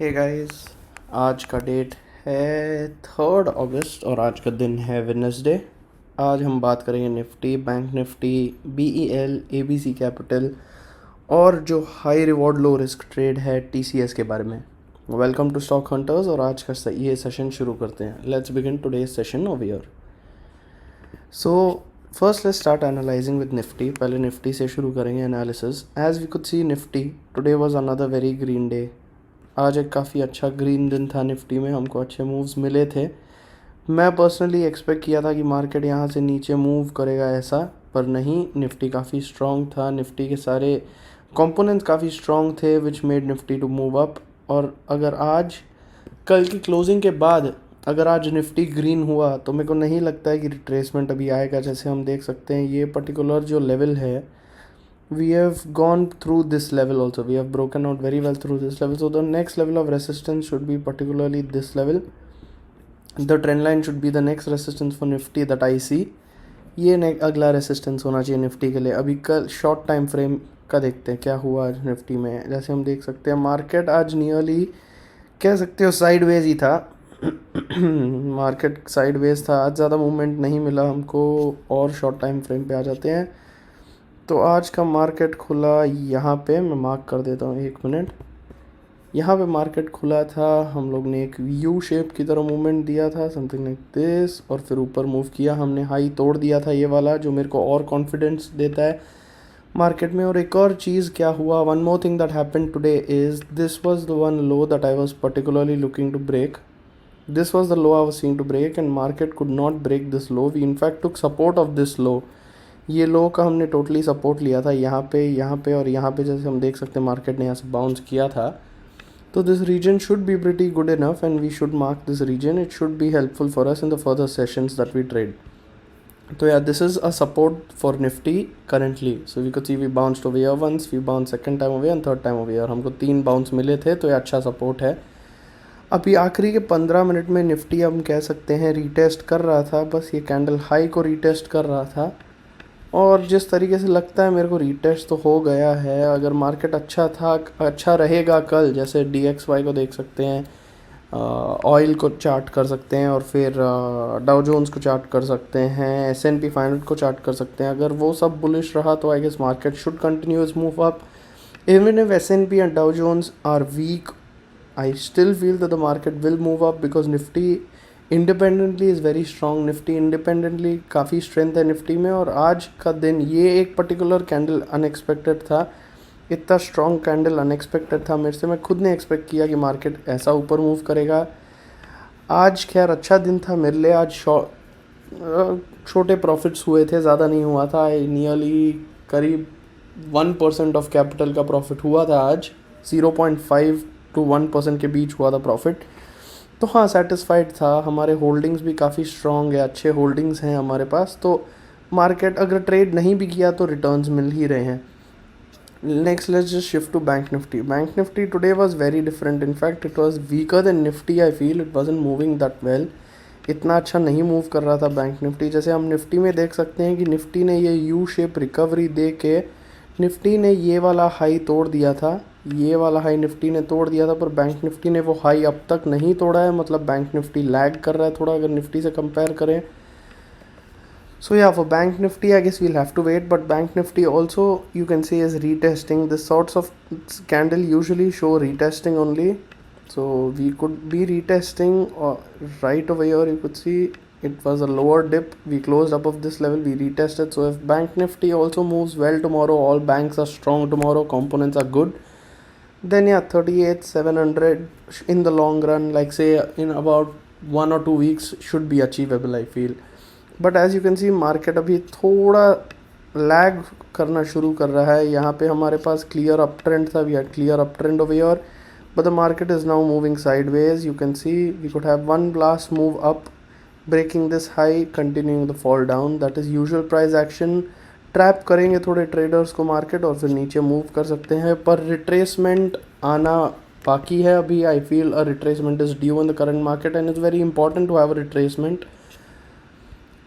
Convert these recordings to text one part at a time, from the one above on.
Hey guys, आज का date है 3 अगस्त और आज का दिन है वेडनेसडे। आज हम बात करेंगे Nifty, bank Nifty, BEL, ABC capital और जो high reward low risk trade है TCS के बारे में। वेलकम टू स्टॉक हंटर्स और आज का ये सेशन शुरू करते हैं। Let's begin today's session over here. So first let's start analysing with Nifty. पहले निफ्टी से शुरू करेंगे analysis. As we could see Nifty today was another very green day. आज एक काफ़ी अच्छा ग्रीन दिन था निफ्टी में, हमको अच्छे मूव्स मिले थे। मैं पर्सनली एक्सपेक्ट किया था कि मार्केट यहाँ से नीचे मूव करेगा ऐसा, पर नहीं, निफ्टी काफ़ी स्ट्रॉन्ग था। निफ्टी के सारे कंपोनेंट्स काफ़ी स्ट्रॉन्ग थे which made Nifty to move up. और अगर आज कल की क्लोजिंग के बाद अगर आज निफ्टी ग्रीन हुआ तो मेरे को नहीं लगता है कि रिट्रेसमेंट अभी आएगा। जैसे हम देख सकते हैं ये पर्टिकुलर जो लेवल है, we have gone through this level also, we have broken out very well through this level, so the next level of resistance should be particularly this level. The trend line should be the next resistance for nifty that I see. ये अगला resistance होना चाहिए Nifty के लिए। अभी कल short time frame का देखते हैं क्या हुआ आज निफ्टी में। जैसे हम देख सकते हैं मार्केट आज नियरली कह सकते हो साइडवेज ही था। मार्केट साइडवेज था, आज ज़्यादा मूवमेंट नहीं मिला हमको। और शॉर्ट टाइम फ्रेम पे आ जाते हैं तो आज का मार्केट खुला यहाँ पे, मैं मार्क कर देता हूँ 1 मिनट। यहाँ पे मार्केट खुला था, हम लोग ने एक यू शेप की तरह मूवमेंट दिया था, समथिंग लाइक दिस, और फिर ऊपर मूव किया हमने। हाई तोड़ दिया था ये वाला, जो मेरे को और कॉन्फिडेंस देता है मार्केट में। और एक और चीज़ क्या हुआ, one more thing that happened today is this was the one low that I was particularly looking to break. This was the low I was seeing to break and market could not break this low. We in fact took support of this low. ये low का हमने totally support लिया था यहाँ पे और यहाँ पे। जैसे हम देख सकते हैं मार्केट ने यहाँ से बाउंस किया था, तो this region should be pretty good enough and we should mark this region. It should be helpful for us in the further sessions that we trade. तो यार this is a support for Nifty currently. So we could see we bounced over here once, we bounce second time over and third time over here. हमको 3 bounce मिले थे, तो ये अच्छा support है। अभी आखिरी के 15 मिनट में निफ्टी हम कह सकते हैं रीटेस्ट कर रहा था, बस ये कैंडल हाई को रीटेस्ट कर रहा था। और जिस तरीके से लगता है मेरे को रीटेस्ट तो हो गया है। अगर मार्केट अच्छा रहेगा कल, जैसे DXY को देख सकते हैं, ऑयल को चार्ट कर सकते हैं, और फिर डाउ जोन्स को चार्ट कर सकते हैं, S&P 500 को चार्ट कर सकते हैं। अगर वो सब बुलिश रहा तो I guess market should continue its move up. Even if S&P and Dow Jones are weak, I still feel that the market will move up because Nifty independently is very strong. Nifty independently काफ़ी strength है Nifty में। और आज का दिन ये एक particular candle unexpected था, इतना स्ट्रॉन्ग कैंडल अनएक्सपेक्टेड था मेरे से। मैं खुद ने एक्सपेक्ट किया कि मार्केट ऐसा ऊपर मूव करेगा। आज खैर अच्छा दिन था मेरे लिए। आज छोटे प्रॉफिट्स हुए थे, ज़्यादा नहीं हुआ था। नियरली करीब 1% ऑफ कैपिटल का प्रॉफिट हुआ था आज। 0.5 to 1% के बीच हुआ था प्रॉफिट। तो हाँ, सेटिस्फाइड था। हमारे होल्डिंग्स भी काफ़ी स्ट्रॉन्ग है, अच्छे होल्डिंग्स हैं हमारे पास। तो मार्केट अगर ट्रेड नहीं भी किया तो रिटर्न्स मिल ही रहे हैं। Next let's just shift to bank Nifty. Bank Nifty today was very different. In fact it was weaker than Nifty. I feel it wasn't moving that well. इतना अच्छा नहीं मूव कर रहा था बैंक निफ्टी। जैसे हम निफ्टी में देख सकते हैं कि निफ्टी ने ये यू शेप रिकवरी दे के निफ्टी ने ये वाला हाई तोड़ दिया था। ये वाला हाई निफ्टी ने तोड़ दिया था, पर बैंक निफ्टी ने वो हाई अब तक नहीं तोड़ा है। मतलब बैंक निफ्टी लैग कर रहा है थोड़ा अगर निफ्टी से कंपेयर करें। So yeah, for bank nifty I guess we'll have to wait, but bank nifty also you can say is retesting. This sorts of candle usually show retesting only, so we could be retesting right over here. You could see it was a lower dip, we closed above this level, we retested. So if bank nifty also moves well tomorrow, all banks are strong tomorrow, components are good, then yeah, 38,700 in the long run, like say in about 1 or 2 weeks should be achievable I feel. But as you can C market अभी थोड़ा lag करना शुरू कर रहा है। यहाँ पे हमारे पास क्लियर अप ट्रेंड था, we had clear up trend over here, but the market is now moving sideways. You can see we could have one last move up, breaking this high, continuing the fall down. That is usual price action. Trap करेंगे थोड़े traders को market और फिर नीचे move कर सकते हैं, पर रिट्रेसमेंट आना बाकी है अभी। I feel a retracement is due in the current market and is very important to have a retracement.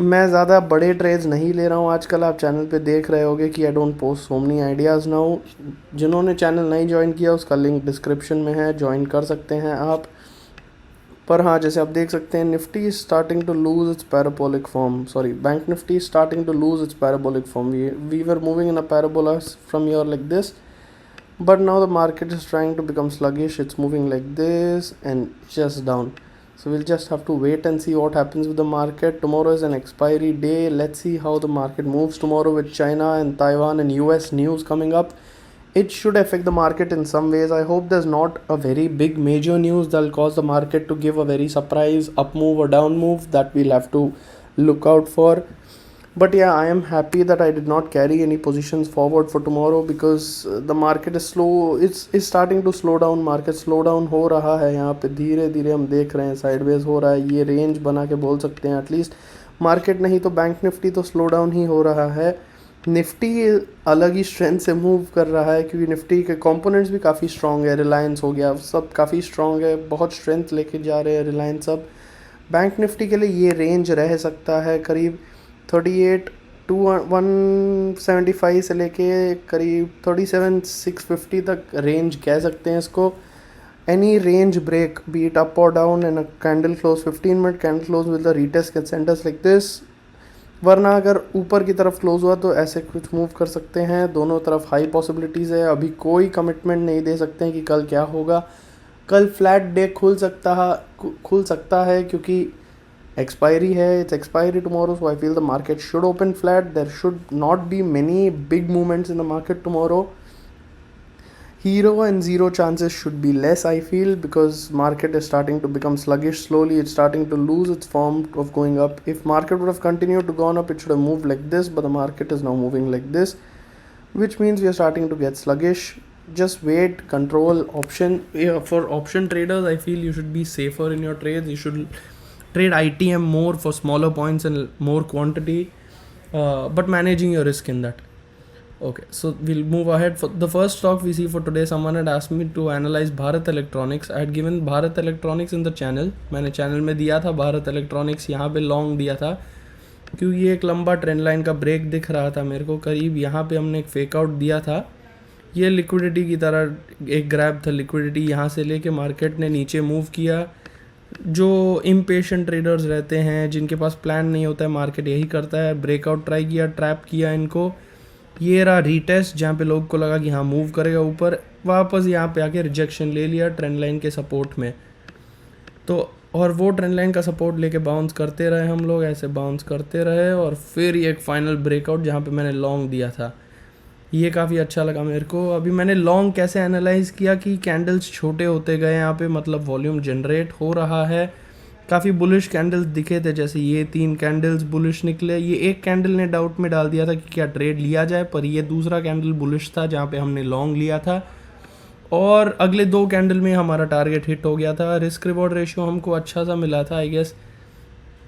मैं ज़्यादा बड़े ट्रेड्स नहीं ले रहा हूँ आजकल। आप चैनल पे देख रहे होगे कि I don't post so many ideas now. जिन्होंने चैनल नहीं ज्वाइन किया उसका लिंक डिस्क्रिप्शन में है, ज्वाइन कर सकते हैं आप। पर हाँ, जैसे आप देख सकते हैं Nifty is starting to lose its parabolic form, sorry bank Nifty is starting to lose its parabolic form. We were moving in a parabola from here like this, but now the market is trying to become sluggish. It's moving like this and just down, so we'll just have to wait and see what happens with the market. Tomorrow is an expiry day. Let's see how the market moves tomorrow with China and Taiwan and US news coming up. It should affect the market in some ways. I hope there's not a very big major news that'll cause the market to give a very surprise up move or down move. That we'll have to look out for. But yeah, I am happy that I did not carry any positions forward for tomorrow because the market is slow. It's starting to slow down. Market slow down हो रहा है यहाँ पे, धीरे धीरे हम देख रहे हैं साइडवेज हो रहा है। ये रेंज बना के बोल सकते हैं एटलीस्ट मार्केट, नहीं तो बैंक निफ्टी तो स्लो डाउन ही हो रहा है। निफ्टी अलग ही स्ट्रेंथ से मूव कर रहा है क्योंकि निफ्टी के कंपोनेंट्स भी काफ़ी स्ट्रॉन्ग है। रिलायंस हो गया, सब काफ़ी स्ट्रॉन्ग है, बहुत स्ट्रेंथ लेके जा रहे हैं रिलायंस सब। बैंक निफ्टी के लिए ये रेंज रह सकता है करीब 38 टू 175 से लेके करीब 37 650 तक रेंज कह सकते हैं इसको। Any range break beat up और down and candle close 15 minute candle close with the retest centres like this. वरना अगर ऊपर की तरफ क्लोज हुआ तो ऐसे कुछ मूव कर सकते हैं। दोनों तरफ हाई पॉसिबिलिटीज़ है। अभी कोई कमिटमेंट नहीं दे सकते हैं कि कल क्या होगा। कल फ्लैट डे खुल सकता है क्योंकि expiry है, it's expiry tomorrow, so I feel the market should open flat. There should not be many big movements in the market tomorrow. Hero and zero chances should be less, I feel, because market is starting to become sluggish slowly. It's starting to lose its form of going up. If market would have continued to gone up, it should have moved like this, but the market is now moving like this, which means we are starting to get sluggish. Just wait, control option. Yeah, for option traders, I feel you should be safer in your trades. You should trade ITM more for smaller points and more quantity, but managing your risk in that. Okay, so we'll move ahead. For the first stock we see for today, someone had asked me to analyze Bharat Electronics. I had given Bharat Electronics in the channel. मैंने channel में दिया था Bharat Electronics, यहाँ पे long दिया था क्योंकि ये एक लंबा ट्रेंड लाइन का ब्रेक दिख रहा था मेरे को। करीब यहाँ पे हमने एक फेक आउट दिया था। ये लिक्विडिटी की तरह एक ग्रैब था, लिक्विडिटी यहाँ से लेके मार्केट ने नीचे मूव किया। जो इम्पेशेंट ट्रेडर्स रहते हैं, जिनके पास प्लान नहीं होता है, मार्केट यही करता है, ब्रेकआउट ट्राई किया, ट्रैप किया इनको। ये रहा रीटेस्ट जहाँ पे लोग को लगा कि हाँ मूव करेगा ऊपर, वापस यहाँ पे आके रिजेक्शन ले लिया ट्रेंड लाइन के सपोर्ट में। तो और वो ट्रेंड लाइन का सपोर्ट लेके बाउंस करते रहे हम लोग, ऐसे बाउंस करते रहे और फिर ये एक फाइनल ब्रेकआउट जहाँ पे मैंने लॉन्ग दिया था। ये काफ़ी अच्छा लगा मेरे को। अभी मैंने लॉन्ग कैसे एनालाइज़ किया कि कैंडल्स छोटे होते गए यहाँ पे, मतलब वॉल्यूम जनरेट हो रहा है। काफ़ी बुलिश कैंडल्स दिखे थे, जैसे ये 3 कैंडल्स बुलिश निकले। ये एक कैंडल ने डाउट में डाल दिया था कि क्या ट्रेड लिया जाए, पर ये दूसरा कैंडल बुलिश था जहाँ पे हमने लॉन्ग लिया था और अगले 2 कैंडल में हमारा टारगेट हिट हो गया था। रिस्क रिवॉर्ड रेशियो हमको अच्छा सा मिला था, आई गेस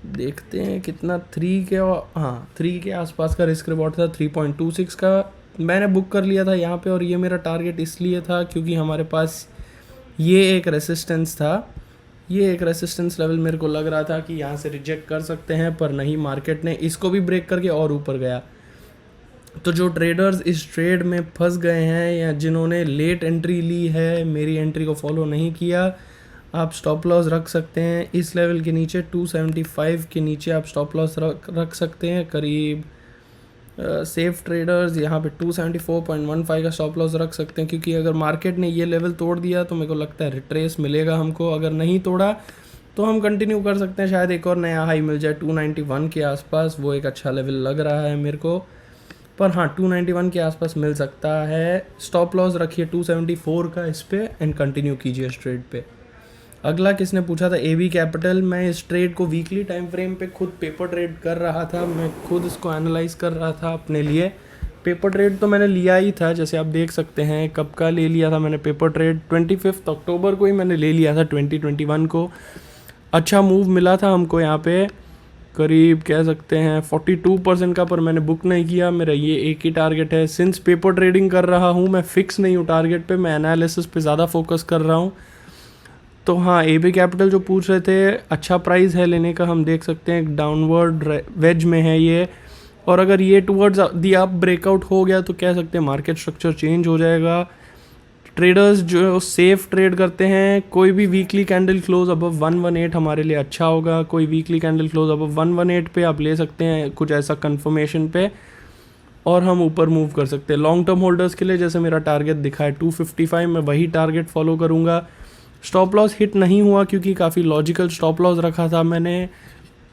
देखते हैं कितना, 3 के आसपास का रिस्क रिवॉर्ड था, 3.26 का मैंने बुक कर लिया था यहाँ पे। और ये मेरा टारगेट इसलिए था क्योंकि हमारे पास ये एक रेसिस्टेंस था, ये एक रेसिस्टेंस लेवल मेरे को लग रहा था कि यहाँ से रिजेक्ट कर सकते हैं, पर नहीं, मार्केट ने इसको भी ब्रेक करके और ऊपर गया। तो जो ट्रेडर्स इस ट्रेड में फंस गए हैं या जिन्होंने लेट एंट्री ली है, मेरी एंट्री को फॉलो नहीं किया, आप स्टॉप लॉस रख सकते हैं इस लेवल के नीचे, 275 के नीचे आप स्टॉप लॉस रख सकते हैं करीब। सेफ ट्रेडर्स यहाँ पे 274.15 का स्टॉप लॉस रख सकते हैं क्योंकि अगर मार्केट ने ये लेवल तोड़ दिया तो मेरे को लगता है रिट्रेस मिलेगा हमको। अगर नहीं तोड़ा तो हम कंटिन्यू कर सकते हैं, शायद एक और नया हाई मिल जाए 291 के आसपास, वो एक अच्छा लेवल लग रहा है मेरे को। पर हाँ, 291 के आसपास मिल सकता है। स्टॉप लॉस रखिए 274 का इस पर एंड कंटिन्यू कीजिए इस ट्रेड पे। अगला किसने पूछा था, AB कैपिटल। मैं इस ट्रेड को वीकली टाइम फ्रेम पे खुद पेपर ट्रेड कर रहा था, मैं खुद इसको एनालाइज कर रहा था अपने लिए। पेपर ट्रेड तो मैंने लिया ही था, जैसे आप देख सकते हैं कब का ले लिया था मैंने पेपर ट्रेड, 25 अक्टूबर को ही मैंने ले लिया था 2021 को। अच्छा मूव मिला था हमको यहाँ पे, करीब कह सकते हैं 42% का, पर मैंने बुक नहीं किया। मेरा ये एक ही टारगेट है। सिंस पेपर ट्रेडिंग कर रहा हूँ मैं फिक्स नहीं हूँ टारगेट पे, मैं एनालिसिस पे ज़्यादा फोकस कर रहा हूँ। तो हाँ, AB कैपिटल जो पूछ रहे थे, अच्छा प्राइस है लेने का, हम देख सकते हैं एक डाउनवर्ड वेज में है ये, और अगर ये टुवर्ड्स दी अप ब्रेकआउट हो गया तो कह सकते हैं मार्केट स्ट्रक्चर चेंज हो जाएगा। ट्रेडर्स जो सेफ ट्रेड करते हैं, कोई भी वीकली कैंडल क्लोज अबव 118 हमारे लिए अच्छा होगा। कोई वीकली कैंडल क्लोज अबव 118 पे आप ले सकते हैं कुछ ऐसा कंफर्मेशन पे, और हम ऊपर मूव कर सकते हैं। लॉन्ग टर्म होल्डर्स के लिए जैसे मेरा टारगेट दिखा है 255, मैं वही टारगेट फॉलो करूँगा। स्टॉप लॉस हिट नहीं हुआ क्योंकि काफ़ी लॉजिकल स्टॉप लॉस रखा था मैंने,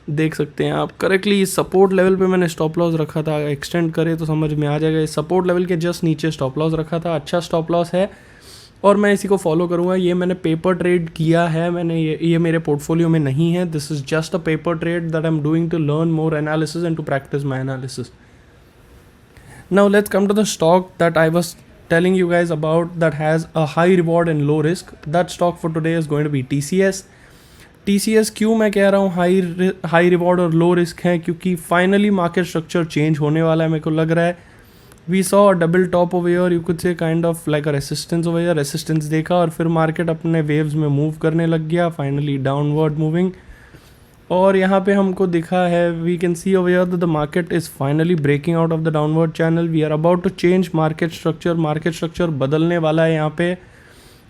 देख सकते हैं आप करेक्टली। इस सपोर्ट लेवल पे मैंने स्टॉप लॉस रखा था, एक्सटेंड करे तो समझ में आ जाएगा। इस सपोर्ट लेवल के जस्ट नीचे स्टॉप लॉस रखा था, अच्छा स्टॉप लॉस है और मैं इसी को फॉलो करूँगा। ये मैंने पेपर ट्रेड किया है, मैंने ये मेरे पोर्टफोलियो में नहीं है। This is just a paper trade that I am doing to learn more analysis and to practise my analysis. Now let's come to the stock that I was telling you guys about that has a high reward and low risk. That stock for today is going to be TCS. TCS क्यों मैं कह रहा हूँ high reward और low risk है, क्योंकि finally market structure change होने वाला है मेरे को लग रहा है। We saw a double top over here, you could say kind of like a resistance over here, resistance देखा और फिर मार्केट अपने वेव्स में मूव करने लग गया, फाइनली डाउनवर्ड मूविंग। और यहाँ पे हमको दिखा है, we can see over here that the market is finally breaking out of the downward channel. We are about to change market structure बदलने वाला है यहाँ पे।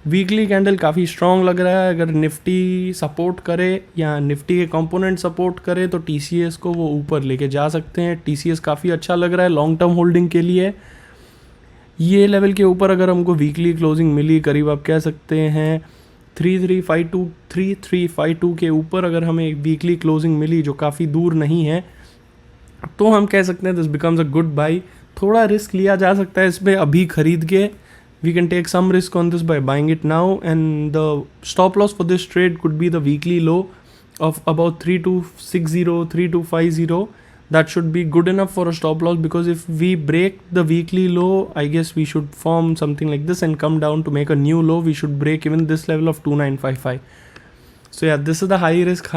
वीकली कैंडल काफ़ी स्ट्रॉन्ग लग रहा है, अगर निफ्टी सपोर्ट करे या निफ्टी के कंपोनेंट सपोर्ट करे तो TCS को वो ऊपर लेके जा सकते हैं। TCS काफ़ी अच्छा लग रहा है लॉन्ग टर्म होल्डिंग के लिए। ये लेवल के ऊपर अगर हमको वीकली क्लोजिंग मिली, करीब आप कह सकते हैं 3352 के ऊपर अगर हमें एक वीकली क्लोजिंग मिली जो काफ़ी दूर नहीं है, तो हम कह सकते हैं this becomes a good buy. थोड़ा रिस्क लिया जा सकता है इसमें अभी खरीद के, we can take some risk on this by buying it now, and the stop loss for this trade could be the weekly low of about 3260 3250. That should be good enough for a stop loss, because if we break the weekly low, I guess we should form something like this and come down to make a new low. We should break even this level of 2955. So yeah, this is the high risk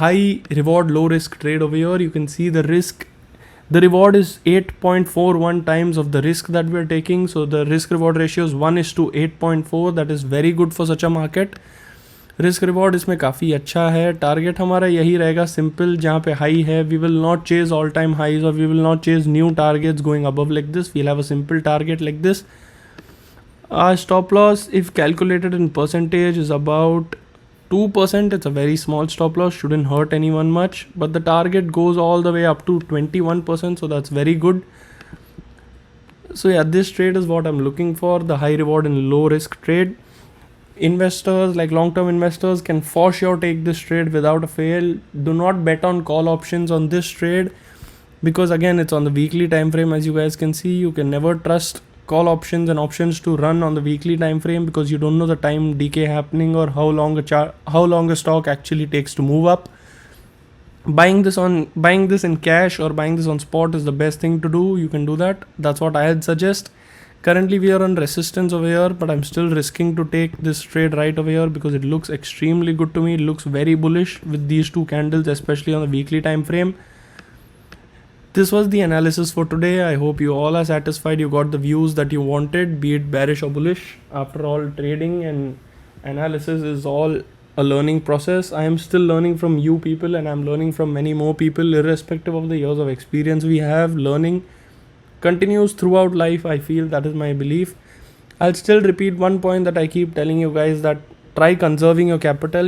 high reward low risk trade over here. You can see the risk, the reward is 8.41 times of the risk that we are taking. So the risk reward ratio is 1:8.4. that is very good for such a market. Risk reward इसमें काफ़ी अच्छा है। Target हमारा यही रहेगा simple, जहाँ पे high है we will not chase all time highs और we will not chase new targets going above like this. We'll have a simple target like this. Stop loss if calculated in percentage is about 2%. It's a very small stop loss, shouldn't hurt anyone much, but the target goes all the way up to 21%, so that's very good. So yeah, this trade is what I'm looking for, the high reward and low risk trade. Investors, like long-term investors, can for sure take this trade without a fail. Do not bet on call options on this trade, because again it's on the weekly time frame. As you guys can see, you can never trust call options and options to run on the weekly time frame, because you don't know the time decay happening or how long a stock actually takes to move up. Buying this in cash or buying this on spot is the best thing to do. You can do that. That's what I'd suggest. Currently we are on resistance over here, but I'm still risking to take this trade right over here because it looks extremely good to me. It looks very bullish with these two candles, especially on the weekly time frame. This was the analysis for today. I hope you all are satisfied. You got the views that you wanted, be it bearish or bullish. After all, trading and analysis is all a learning process. I am still learning from you people, and I'm learning from many more people, irrespective of the years of experience we have. Learning continues throughout life, I feel. That is my belief. I'll still repeat one point that I keep telling you guys, that try conserving your capital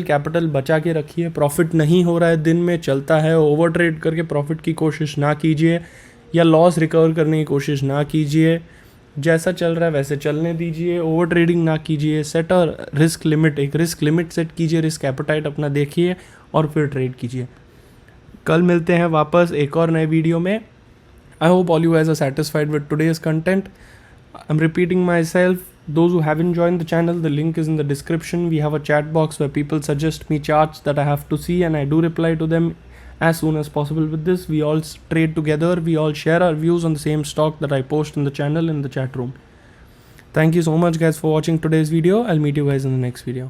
बचा के रखिए। Profit नहीं हो रहा है, दिन में चलता है, ओवर ट्रेड करके प्रॉफिट की कोशिश ना कीजिए या लॉस रिकवर करने की कोशिश ना कीजिए। जैसा चल रहा है वैसे चलने दीजिए, ओवर ट्रेडिंग ना कीजिए। सेट अ रिस्क लिमिट, एक रिस्क लिमिट सेट कीजिए, रिस्क एपेटाइट अपना देखिए और फिर ट्रेड कीजिए। कल मिलते हैं वापस एक और नए वीडियो में। I hope all you guys are satisfied with today's content. I'm repeating myself. Those who haven't joined the channel, the link is in the description. We have a chat box where people suggest me charts that I have to see, and I do reply to them as soon as possible. With this, we all trade together. We all share our views on the same stock that I post in the channel in the chat room. Thank you so much guys for watching today's video. I'll meet you guys in the next video.